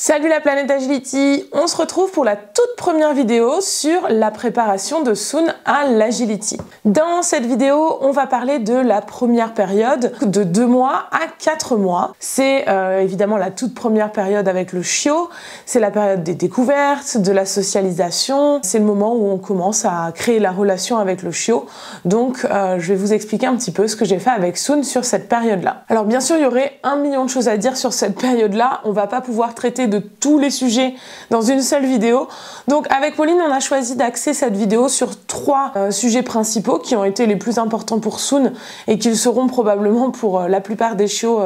Salut la planète Agility, on se retrouve pour la toute première vidéo sur la préparation de Soon à l'Agility. Dans cette vidéo, on va parler de la première période de 2 mois à 4 mois. C'est évidemment la toute première période avec le chiot, c'est la période des découvertes, de la socialisation, c'est le moment où on commence à créer la relation avec le chiot. Donc je vais vous expliquer un petit peu ce que j'ai fait avec Soon sur cette période-là. Alors bien sûr, il y aurait 1 million de choses à dire sur cette période-là, on va pas pouvoir traiter de tous les sujets dans une seule vidéo. Donc avec Pauline, on a choisi d'axer cette vidéo sur 3 sujets principaux qui ont été les plus importants pour Soon et qui le seront probablement pour la plupart des chiots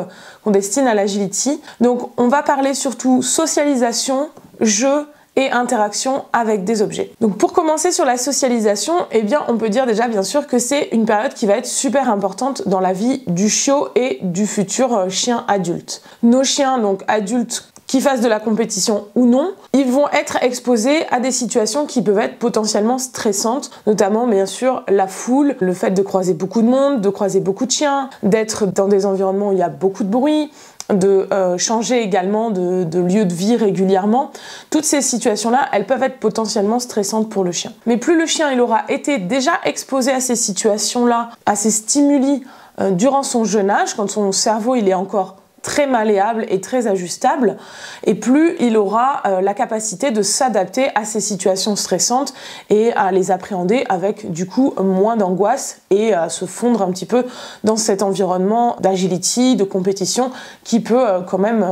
qu'on destine à l'agility. Donc on va parler surtout socialisation, jeu et interaction avec des objets. Donc pour commencer sur la socialisation, eh bien on peut dire déjà bien sûr que c'est une période qui va être super importante dans la vie du chiot et du futur chien adulte. Nos chiens donc adultes qui fassent de la compétition ou non, ils vont être exposés à des situations qui peuvent être potentiellement stressantes, notamment bien sûr la foule, le fait de croiser beaucoup de monde, de croiser beaucoup de chiens, d'être dans des environnements où il y a beaucoup de bruit, de changer également de lieu de vie régulièrement. Toutes ces situations-là, elles peuvent être potentiellement stressantes pour le chien. Mais plus le chien il aura été déjà exposé à ces situations-là, à ces stimuli durant son jeune âge, quand son cerveau il est encore très malléable et très ajustable, et plus il aura la capacité de s'adapter à ces situations stressantes et à les appréhender avec du coup moins d'angoisse et à se fondre un petit peu dans cet environnement d'agility, de compétition qui peut quand même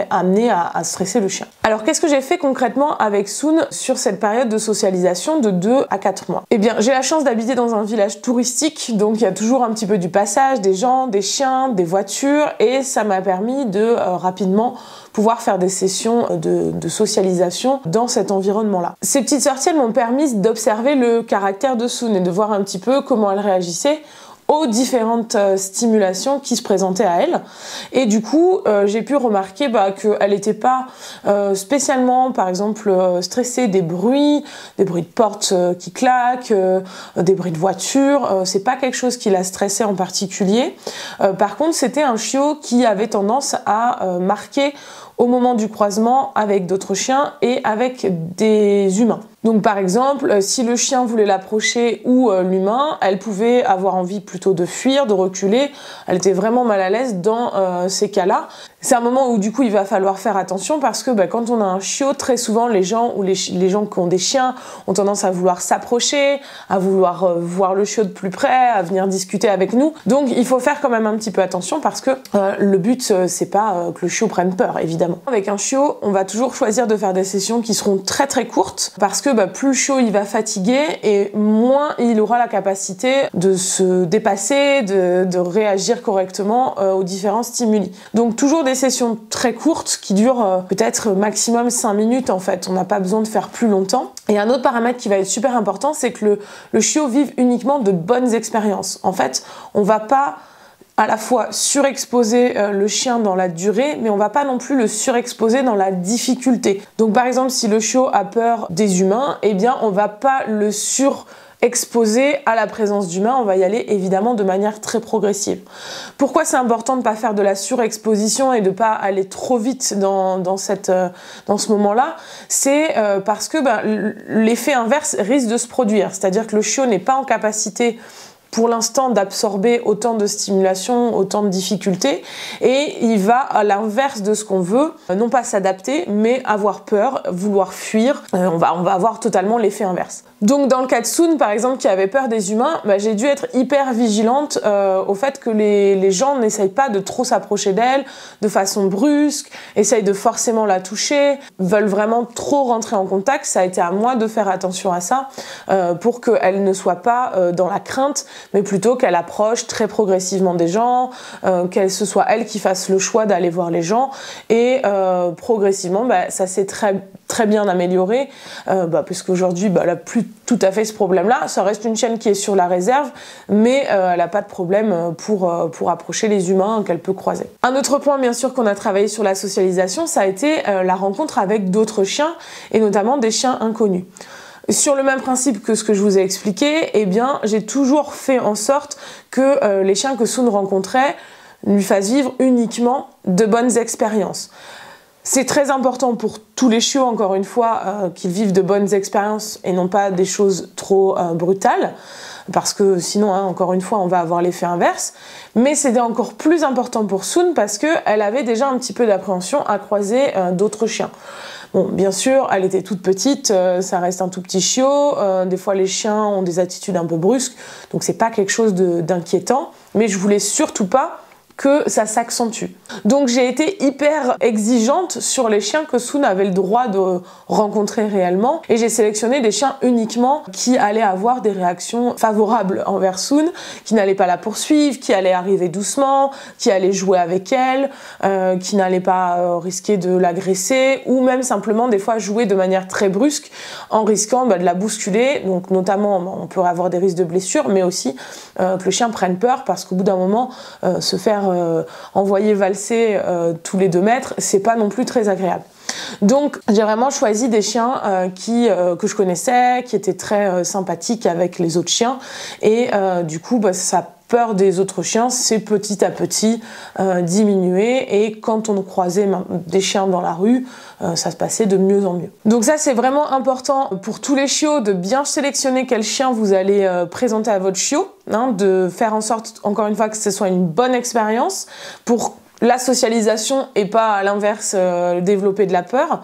amener à stresser le chien. Alors qu'est-ce que j'ai fait concrètement avec Soon sur cette période de socialisation de 2 à 4 mois? Eh bien j'ai la chance d'habiter dans un village touristique, donc il y a toujours un petit peu du passage, des gens, des chiens, des voitures, et ça m'a permis de rapidement pouvoir faire des sessions de socialisation dans cet environnement-là. Ces petites sorties, elles m'ont permis d'observer le caractère de Soon et de voir un petit peu comment elle réagissait aux différentes stimulations qui se présentaient à elle. Et du coup, j'ai pu remarquer qu'elle n'était pas spécialement, par exemple, stressée des bruits de portes qui claquent, des bruits de voiture. C'est pas quelque chose qui la stressait en particulier. Par contre, c'était un chiot qui avait tendance à marquer au moment du croisement avec d'autres chiens et avec des humains. Donc par exemple, si le chien voulait l'approcher ou l'humain, elle pouvait avoir envie plutôt de fuir, de reculer. Elle était vraiment mal à l'aise dans ces cas-là. C'est un moment où du coup il va falloir faire attention parce que quand on a un chiot, très souvent les gens ou les gens qui ont des chiens ont tendance à vouloir s'approcher, à vouloir voir le chiot de plus près, à venir discuter avec nous. Donc il faut faire quand même un petit peu attention parce que le but c'est pas que le chiot prenne peur évidemment. Avec un chiot, on va toujours choisir de faire des sessions qui seront très très courtes parce que plus le chiot il va fatiguer et moins il aura la capacité de se dépasser, de réagir correctement aux différents stimuli. Donc toujours des sessions très courtes qui durent peut-être maximum 5 minutes en fait, on n'a pas besoin de faire plus longtemps. Et un autre paramètre qui va être super important, c'est que le chiot vive uniquement de bonnes expériences. En fait, on va pas à la fois surexposer le chien dans la durée, mais on va pas non plus le surexposer dans la difficulté. Donc par exemple, si le chiot a peur des humains, eh bien on va pas le surexposer à la présence d'humains, on va y aller évidemment de manière très progressive. Pourquoi c'est important de ne pas faire de la surexposition et de pas aller trop vite dans ce moment-là? C'est parce que l'effet inverse risque de se produire, c'est-à-dire que le chiot n'est pas en capacité pour l'instant d'absorber autant de stimulation, autant de difficultés, et il va à l'inverse de ce qu'on veut, non pas s'adapter, mais avoir peur, vouloir fuir. On va avoir totalement l'effet inverse. Donc dans le cas de Soon, par exemple, qui avait peur des humains, j'ai dû être hyper vigilante au fait que les gens n'essayent pas de trop s'approcher d'elle de façon brusque, essayent de forcément la toucher, veulent vraiment trop rentrer en contact. Ça a été à moi de faire attention à ça pour qu'elle ne soit pas dans la crainte, mais plutôt qu'elle approche très progressivement des gens, qu'elle ce soit elle qui fasse le choix d'aller voir les gens, et progressivement ça s'est très bien amélioré, puisqu'aujourd'hui elle n'a plus tout à fait ce problème-là. Ça reste une chienne qui est sur la réserve, mais elle n'a pas de problème pour approcher les humains qu'elle peut croiser. Un autre point bien sûr qu'on a travaillé sur la socialisation, ça a été la rencontre avec d'autres chiens, et notamment des chiens inconnus. Sur le même principe que ce que je vous ai expliqué, eh bien, j'ai toujours fait en sorte que les chiens que Soon rencontrait lui fassent vivre uniquement de bonnes expériences. C'est très important pour tous les chiots, encore une fois, qu'ils vivent de bonnes expériences et non pas des choses trop brutales, parce que sinon, hein, encore une fois, on va avoir l'effet inverse. Mais c'était encore plus important pour Soon parce qu'elle avait déjà un petit peu d'appréhension à croiser d'autres chiens. Bon, bien sûr, elle était toute petite, ça reste un tout petit chiot, des fois les chiens ont des attitudes un peu brusques, donc c'est pas quelque chose d'inquiétant, mais je voulais surtout pas que ça s'accentue. Donc j'ai été hyper exigeante sur les chiens que Soon avait le droit de rencontrer réellement, et j'ai sélectionné des chiens uniquement qui allaient avoir des réactions favorables envers Soon, qui n'allaient pas la poursuivre, qui allaient arriver doucement, qui allaient jouer avec elle, qui n'allaient pas risquer de l'agresser, ou même simplement des fois jouer de manière très brusque en risquant de la bousculer. Donc notamment on peut avoir des risques de blessure, mais aussi que le chien prenne peur, parce qu'au bout d'un moment se faire envoyer valser tous les 2 mètres, c'est pas non plus très agréable. Donc j'ai vraiment choisi des chiens que je connaissais, qui étaient très sympathiques avec les autres chiens, et du coup sa peur des autres chiens s'est petit à petit diminuée, et quand on croisait des chiens dans la rue, ça se passait de mieux en mieux. Donc ça, c'est vraiment important pour tous les chiots de bien sélectionner quel chien vous allez présenter à votre chiot, hein, de faire en sorte, encore une fois, que ce soit une bonne expérience pour la socialisation et pas à l'inverse développer de la peur.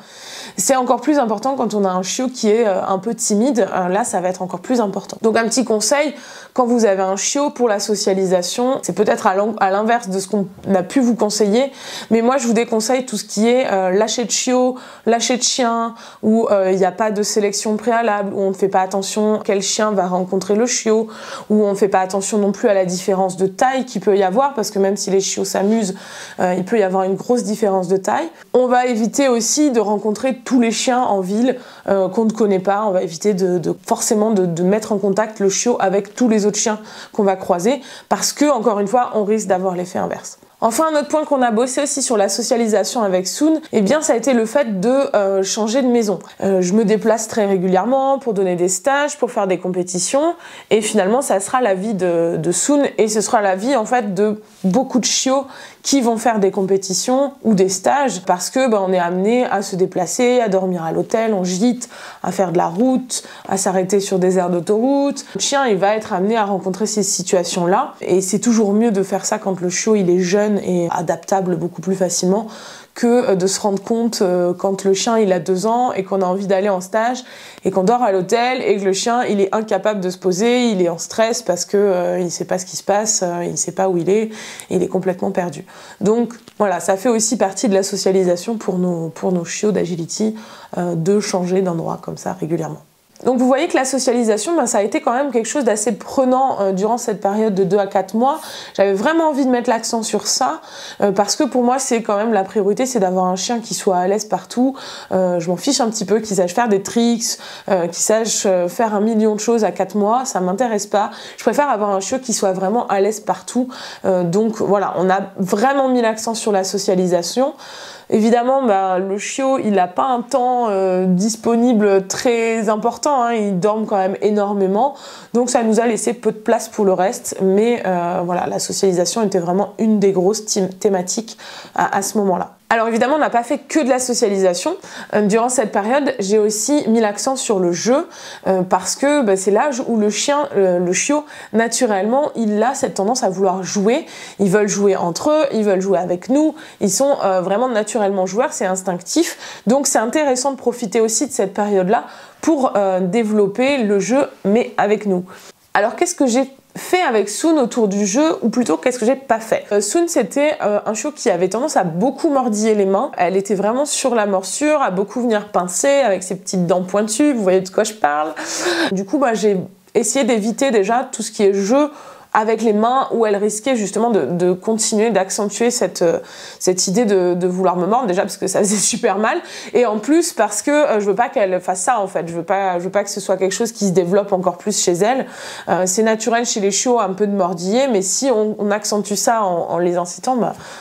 C'est encore plus important quand on a un chiot qui est un peu timide, là ça va être encore plus important. Donc un petit conseil, quand vous avez un chiot pour la socialisation, c'est peut-être à l'inverse de ce qu'on a pu vous conseiller, mais moi je vous déconseille tout ce qui est lâcher de chiot, lâcher de chien, où il n'y a pas de sélection préalable, où on ne fait pas attention quel chien va rencontrer le chiot, où on ne fait pas attention non plus à la différence de taille qu'il peut y avoir, parce que même si les chiots s'amusent, il peut y avoir une grosse différence de taille. On va éviter aussi de rencontrer tous les chiens en ville qu'on ne connaît pas. On va éviter forcément de mettre en contact le chiot avec tous les autres chiens qu'on va croiser, parce que, encore une fois, on risque d'avoir l'effet inverse. Enfin, un autre point qu'on a bossé aussi sur la socialisation avec Soon, eh bien, ça a été le fait de changer de maison. Je me déplace très régulièrement pour donner des stages, pour faire des compétitions, et finalement, ça sera la vie de Soon, et ce sera la vie, en fait, de beaucoup de chiots qui vont faire des compétitions ou des stages, parce que on est amené à se déplacer, à dormir à l'hôtel, en gîte, à faire de la route, à s'arrêter sur des aires d'autoroute. Le chien, il va être amené à rencontrer ces situations-là, et c'est toujours mieux de faire ça quand le chiot il est jeune et adaptable beaucoup plus facilement, que de se rendre compte quand le chien il a 2 ans et qu'on a envie d'aller en stage et qu'on dort à l'hôtel et que le chien il est incapable de se poser, il est en stress parce que il sait pas ce qui se passe, il sait pas où il est, et il est complètement perdu. Donc voilà, ça fait aussi partie de la socialisation pour nos chiots d'agility de changer d'endroit comme ça régulièrement. Donc vous voyez que la socialisation, ça a été quand même quelque chose d'assez prenant durant cette période de 2 à 4 mois. J'avais vraiment envie de mettre l'accent sur ça, parce que pour moi c'est quand même la priorité, c'est d'avoir un chien qui soit à l'aise partout. Je m'en fiche un petit peu, qu'il sache faire des tricks, qu'il sache faire 1 million de choses à 4 mois, ça m'intéresse pas. Je préfère avoir un chiot qui soit vraiment à l'aise partout. Donc voilà, on a vraiment mis l'accent sur la socialisation. Évidemment, le chiot, il n'a pas un temps disponible très important, hein, il dorme quand même énormément, donc ça nous a laissé peu de place pour le reste, mais voilà, la socialisation était vraiment une des grosses thématiques à ce moment-là. Alors évidemment, on n'a pas fait que de la socialisation. Durant cette période, j'ai aussi mis l'accent sur le jeu, parce que c'est l'âge où le chiot, naturellement, il a cette tendance à vouloir jouer. Ils veulent jouer entre eux, ils veulent jouer avec nous. Ils sont vraiment naturellement joueurs, c'est instinctif. Donc c'est intéressant de profiter aussi de cette période-là pour développer le jeu, mais avec nous. Alors qu'est-ce que j'ai fait avec Soon autour du jeu, ou plutôt qu'est-ce que j'ai pas fait. Soon, c'était un chiot qui avait tendance à beaucoup mordiller les mains. Elle était vraiment sur la morsure, à beaucoup venir pincer avec ses petites dents pointues, vous voyez de quoi je parle. Du coup, j'ai essayé d'éviter déjà tout ce qui est jeu avec les mains, où elle risquait justement de continuer d'accentuer cette idée de vouloir me mordre, déjà parce que ça faisait super mal, et en plus parce que je veux pas qu'elle fasse ça en fait, je veux pas que ce soit quelque chose qui se développe encore plus chez elle. C'est naturel chez les chiots un peu de mordiller, mais si on accentue ça en les incitant,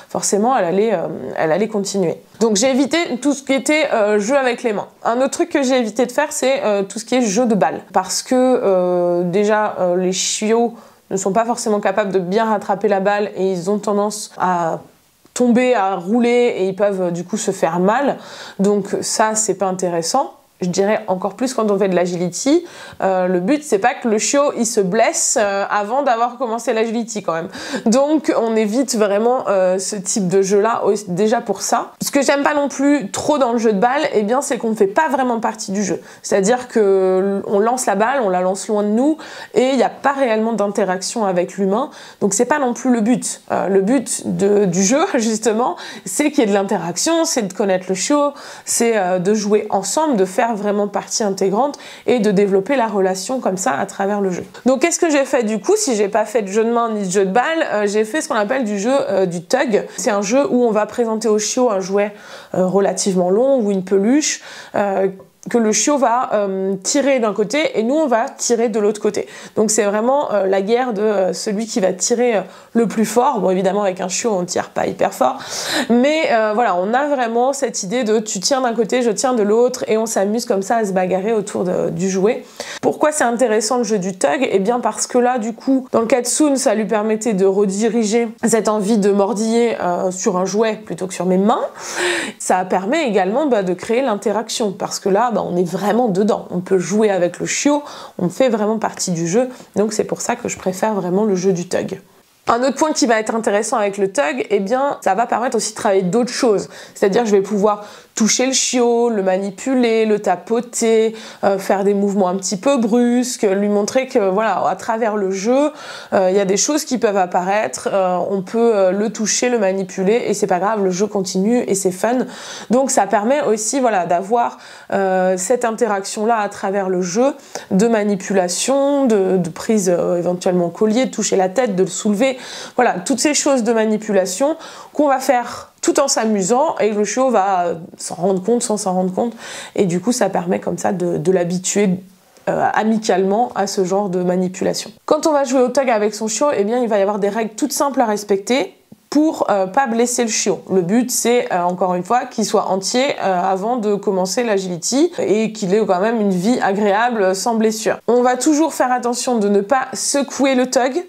forcément elle allait continuer. Donc j'ai évité tout ce qui était jeu avec les mains. Un autre truc que j'ai évité de faire, c'est tout ce qui est jeu de balle, parce que déjà les chiots ne sont pas forcément capables de bien rattraper la balle, et ils ont tendance à tomber à rouler et ils peuvent du coup se faire mal. Donc ça, c'est pas intéressant. Je dirais encore plus quand on fait de l'agility, le but c'est pas que le chiot il se blesse avant d'avoir commencé l'agility quand même. Donc on évite vraiment ce type de jeu là déjà pour ça. Ce que j'aime pas non plus trop dans le jeu de balle, eh bien c'est qu'on ne fait pas vraiment partie du jeu. C'est-à-dire que on lance la balle, on la lance loin de nous et il n'y a pas réellement d'interaction avec l'humain. Donc c'est pas non plus le but. Le but du jeu justement, c'est qu'il y ait de l'interaction, c'est de connaître le chiot, c'est de jouer ensemble, de faire vraiment partie intégrante et de développer la relation comme ça à travers le jeu. Donc qu'est-ce que j'ai fait du coup? Si j'ai pas fait de jeu de main ni de jeu de balle, j'ai fait ce qu'on appelle du jeu du tug. C'est un jeu où on va présenter au chiot un jouet relativement long ou une peluche que le chiot va tirer d'un côté et nous on va tirer de l'autre côté. Donc c'est vraiment la guerre de celui qui va tirer le plus fort. Bon évidemment avec un chiot on tire pas hyper fort, mais voilà, on a vraiment cette idée de tu tiens d'un côté, je tiens de l'autre et on s'amuse comme ça à se bagarrer autour du jouet. Pourquoi c'est intéressant le jeu du tug? Eh bien parce que là du coup dans le cas de Soon, ça lui permettait de rediriger cette envie de mordiller sur un jouet plutôt que sur mes mains. Ça permet également de créer l'interaction parce que là on est vraiment dedans, on peut jouer avec le chiot, on fait vraiment partie du jeu, donc c'est pour ça que je préfère vraiment le jeu du tug. Un autre point qui va être intéressant avec le tug, eh bien ça va permettre aussi de travailler d'autres choses, c'est-à-dire je vais pouvoir toucher le chiot, le manipuler, le tapoter, faire des mouvements un petit peu brusques, lui montrer que voilà, à travers le jeu, il y a des choses qui peuvent apparaître, on peut le toucher, le manipuler et c'est pas grave, le jeu continue et c'est fun. Donc ça permet aussi voilà, d'avoir cette interaction-là à travers le jeu, de manipulation, de prise éventuellement au collier, de toucher la tête, de le soulever, voilà, toutes ces choses de manipulation qu'on va faire tout en s'amusant et le chiot va s'en rendre compte sans s'en rendre compte et du coup ça permet comme ça de l'habituer amicalement à ce genre de manipulation. Quand on va jouer au tug avec son chiot, eh bien il va y avoir des règles toutes simples à respecter pour pas blesser le chiot. Le but c'est encore une fois qu'il soit entier avant de commencer l'agility et qu'il ait quand même une vie agréable sans blessure. On va toujours faire attention de ne pas secouer le tug.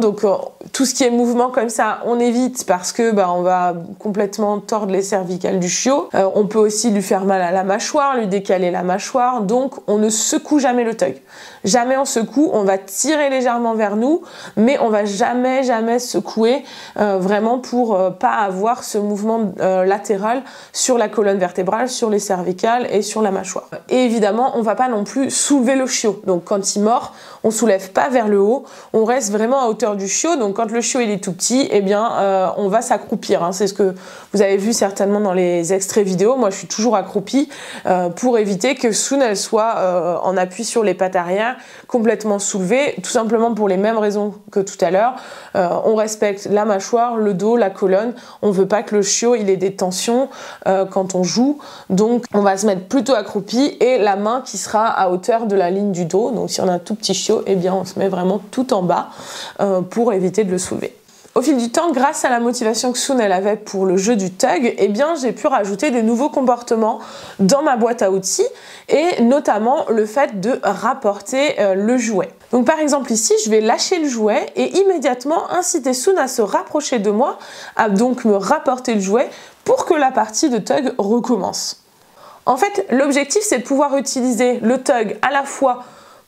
Donc tout ce qui est mouvement comme ça, on évite parce que on va complètement tordre les cervicales du chiot. On peut aussi lui faire mal à la mâchoire, lui décaler la mâchoire. Donc on ne secoue jamais le tug. Jamais on secoue, on va tirer légèrement vers nous, mais on va jamais secouer vraiment pour pas avoir ce mouvement latéral sur la colonne vertébrale, sur les cervicales et sur la mâchoire. Et évidemment, on va pas non plus soulever le chiot. Donc quand il mord, on soulève pas vers le haut, on reste vraiment à hauteur du chiot. Donc quand le chiot il est tout petit, eh bien on va s'accroupir. C'est ce que vous avez vu certainement dans les extraits vidéo. Moi je suis toujours accroupie pour éviter que Soon elle soit en appui sur les pattes arrière, complètement soulevée, tout simplement pour les mêmes raisons que tout à l'heure. On respecte la mâchoire, le dos, la colonne. On veut pas que le chiot il ait des tensions quand on joue. Donc on va se mettre plutôt accroupi et la main qui sera à hauteur de la ligne du dos. Donc si on a un tout petit chiot, eh bien on se met vraiment tout en bas pour éviter de le soulever. Au fil du temps, grâce à la motivation que Soon elle avait pour le jeu du tug, eh bien j'ai pu rajouter des nouveaux comportements dans ma boîte à outils et notamment le fait de rapporter le jouet. Donc par exemple ici, je vais lâcher le jouet et immédiatement inciter Soon à se rapprocher de moi, à donc me rapporter le jouet pour que la partie de tug recommence. En fait, l'objectif c'est de pouvoir utiliser le tug à la fois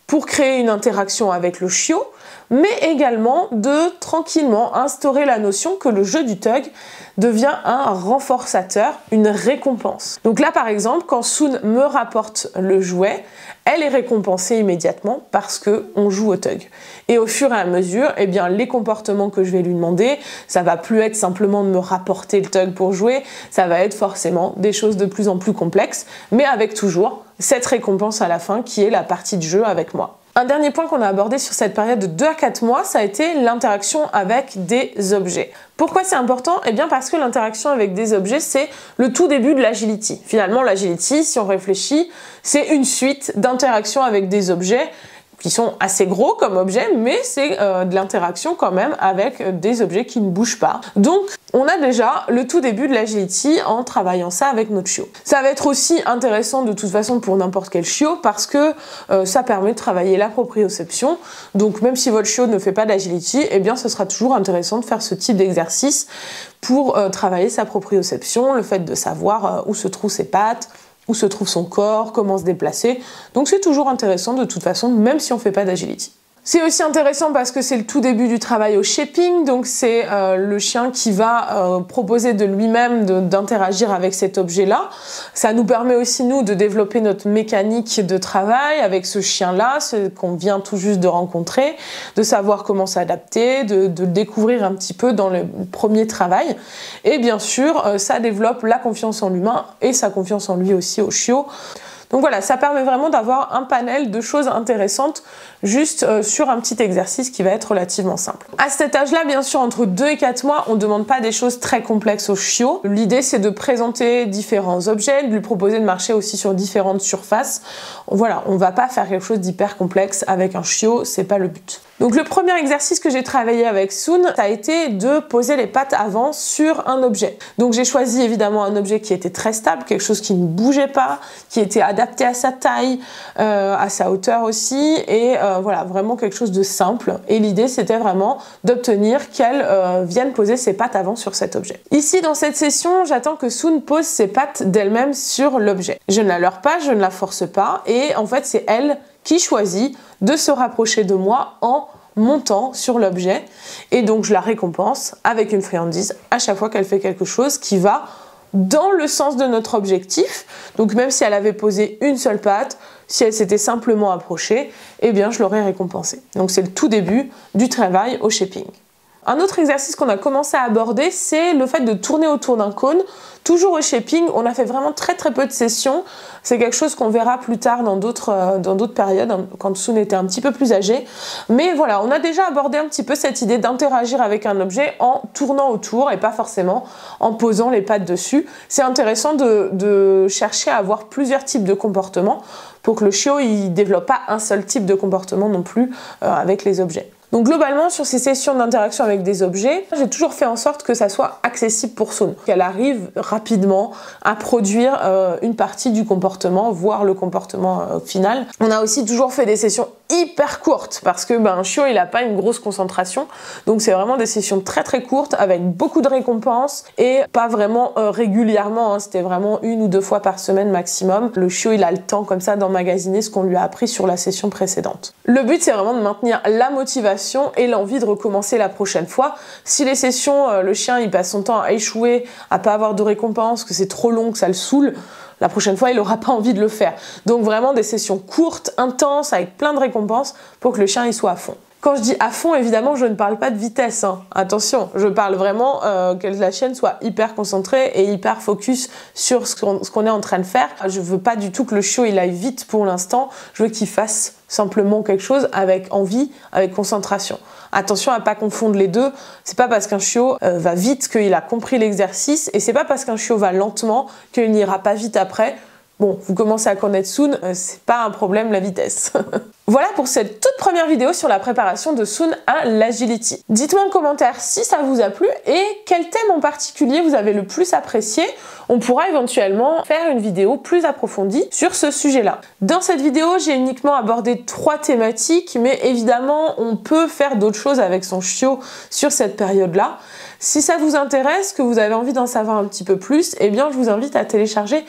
pour créer une interaction avec le chiot, mais également de tranquillement instaurer la notion que le jeu du tug devient un renforçateur, une récompense. Donc là par exemple, quand Soon me rapporte le jouet, elle est récompensée immédiatement parce qu'on joue au tug. Et au fur et à mesure, eh bien, les comportements que je vais lui demander, ça va plus être simplement de me rapporter le tug pour jouer, ça va être forcément des choses de plus en plus complexes, mais avec toujours cette récompense à la fin qui est la partie de jeu avec moi. Un dernier point qu'on a abordé sur cette période de 2 à 4 mois, ça a été l'interaction avec des objets. Pourquoi c'est important? Eh bien parce que l'interaction avec des objets, c'est le tout début de l'agility. Finalement, l'agility, si on réfléchit, c'est une suite d'interactions avec des objets qui sont assez gros comme objets, mais c'est de l'interaction quand même avec des objets qui ne bougent pas. Donc on a déjà le tout début de l'agility en travaillant ça avec notre chiot. Ça va être aussi intéressant de toute façon pour n'importe quel chiot parce que ça permet de travailler la proprioception. Donc même si votre chiot ne fait pas d'agility, eh bien ce sera toujours intéressant de faire ce type d'exercice pour travailler sa proprioception, le fait de savoir où se trouvent ses pattes, où se trouve son corps, comment se déplacer. Donc c'est toujours intéressant de toute façon, même si on ne fait pas d'agility. C'est aussi intéressant parce que c'est le tout début du travail au shaping, donc c'est le chien qui va proposer de lui-même d'interagir avec cet objet-là. Ça nous permet aussi, nous, de développer notre mécanique de travail avec ce chien-là, ce qu'on vient tout juste de rencontrer, de savoir comment s'adapter, de le découvrir un petit peu dans le premier travail. Et bien sûr, ça développe la confiance en l'humain et sa confiance en lui aussi au chiot. Donc voilà, ça permet vraiment d'avoir un panel de choses intéressantes juste sur un petit exercice qui va être relativement simple. À cet âge-là, bien sûr, entre 2 et 4 mois, on ne demande pas des choses très complexes au chiot. L'idée, c'est de présenter différents objets, de lui proposer de marcher aussi sur différentes surfaces. Voilà, on ne va pas faire quelque chose d'hyper complexe avec un chiot, c'est pas le but. Donc le premier exercice que j'ai travaillé avec Soon, ça a été de poser les pattes avant sur un objet. Donc j'ai choisi évidemment un objet qui était très stable, quelque chose qui ne bougeait pas, qui était adapté à sa taille, à sa hauteur aussi, et voilà, vraiment quelque chose de simple. Et l'idée, c'était vraiment d'obtenir qu'elle vienne poser ses pattes avant sur cet objet. Ici, dans cette session, j'attends que Soon pose ses pattes d'elle-même sur l'objet. Je ne la leurre pas, je ne la force pas, et en fait, c'est elle qui choisit de se rapprocher de moi en montant sur l'objet, et donc je la récompense avec une friandise à chaque fois qu'elle fait quelque chose qui va dans le sens de notre objectif. Donc même si elle avait posé une seule patte, si elle s'était simplement approchée, eh bien je l'aurais récompensée. Donc c'est le tout début du travail au shaping. Un autre exercice qu'on a commencé à aborder, c'est le fait de tourner autour d'un cône. Toujours au shaping, on a fait vraiment très peu de sessions. C'est quelque chose qu'on verra plus tard dans d'autres périodes, quand Soon était un petit peu plus âgé. Mais voilà, on a déjà abordé un petit peu cette idée d'interagir avec un objet en tournant autour et pas forcément en posant les pattes dessus. C'est intéressant de chercher à avoir plusieurs types de comportements pour que le chiot ne développe pas un seul type de comportement non plus avec les objets. Donc globalement, sur ces sessions d'interaction avec des objets, j'ai toujours fait en sorte que ça soit accessible pour Soon, qu'elle arrive rapidement à produire une partie du comportement, voire le comportement final. On a aussi toujours fait des sessions hyper courtes parce que un chiot il n'a pas une grosse concentration, donc c'est vraiment des sessions très courtes avec beaucoup de récompenses et pas vraiment régulièrement, hein. C'était vraiment 1 ou 2 fois par semaine maximum. Le chiot il a le temps comme ça d'emmagasiner ce qu'on lui a appris sur la session précédente. Le but c'est vraiment de maintenir la motivation et l'envie de recommencer la prochaine fois. Si les sessions, le chien il passe son temps à échouer, à pas avoir de récompense, que c'est trop long, que ça le saoule, la prochaine fois, il n'aura pas envie de le faire. Donc vraiment des sessions courtes, intenses, avec plein de récompenses pour que le chien il soit à fond. Quand je dis à fond, évidemment, je ne parle pas de vitesse, hein. Attention, je parle vraiment que la chienne soit hyper concentrée et hyper focus sur ce qu'on est en train de faire. Je veux pas du tout que le chiot il aille vite pour l'instant, je veux qu'il fasse simplement quelque chose avec envie, avec concentration. Attention à pas confondre les deux, c'est pas parce qu'un chiot va vite qu'il a compris l'exercice, et c'est pas parce qu'un chiot va lentement qu'il n'ira pas vite après. Bon, vous commencez à connaître Soon, c'est pas un problème la vitesse. Voilà pour cette toute première vidéo sur la préparation de Soon à l'agility. Dites-moi en commentaire si ça vous a plu et quel thème en particulier vous avez le plus apprécié. On pourra éventuellement faire une vidéo plus approfondie sur ce sujet-là. Dans cette vidéo, j'ai uniquement abordé 3 thématiques, mais évidemment, on peut faire d'autres choses avec son chiot sur cette période-là. Si ça vous intéresse, que vous avez envie d'en savoir un petit peu plus, eh bien, je vous invite à télécharger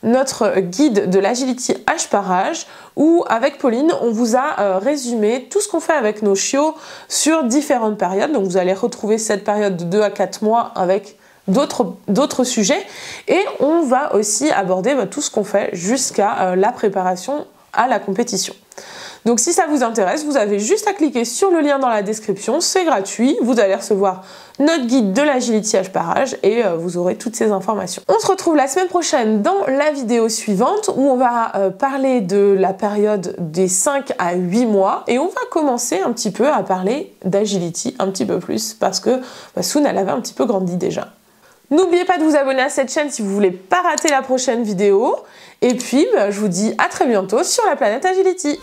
notre guide de l'agility âge par âge, où avec Pauline, on vous a résumé tout ce qu'on fait avec nos chiots sur différentes périodes. Donc vous allez retrouver cette période de 2 à 4 mois avec d'autres sujets, et on va aussi aborder tout ce qu'on fait jusqu'à la préparation à la compétition. Donc si ça vous intéresse, vous avez juste à cliquer sur le lien dans la description, c'est gratuit, vous allez recevoir notre guide de l'agility âge par âge et vous aurez toutes ces informations. On se retrouve la semaine prochaine dans la vidéo suivante où on va parler de la période des 5 à 8 mois et on va commencer un petit peu à parler d'agility un petit peu plus parce que Soon elle avait un petit peu grandi déjà. N'oubliez pas de vous abonner à cette chaîne si vous voulez pas rater la prochaine vidéo. Et puis, je vous dis à très bientôt sur la planète Agility.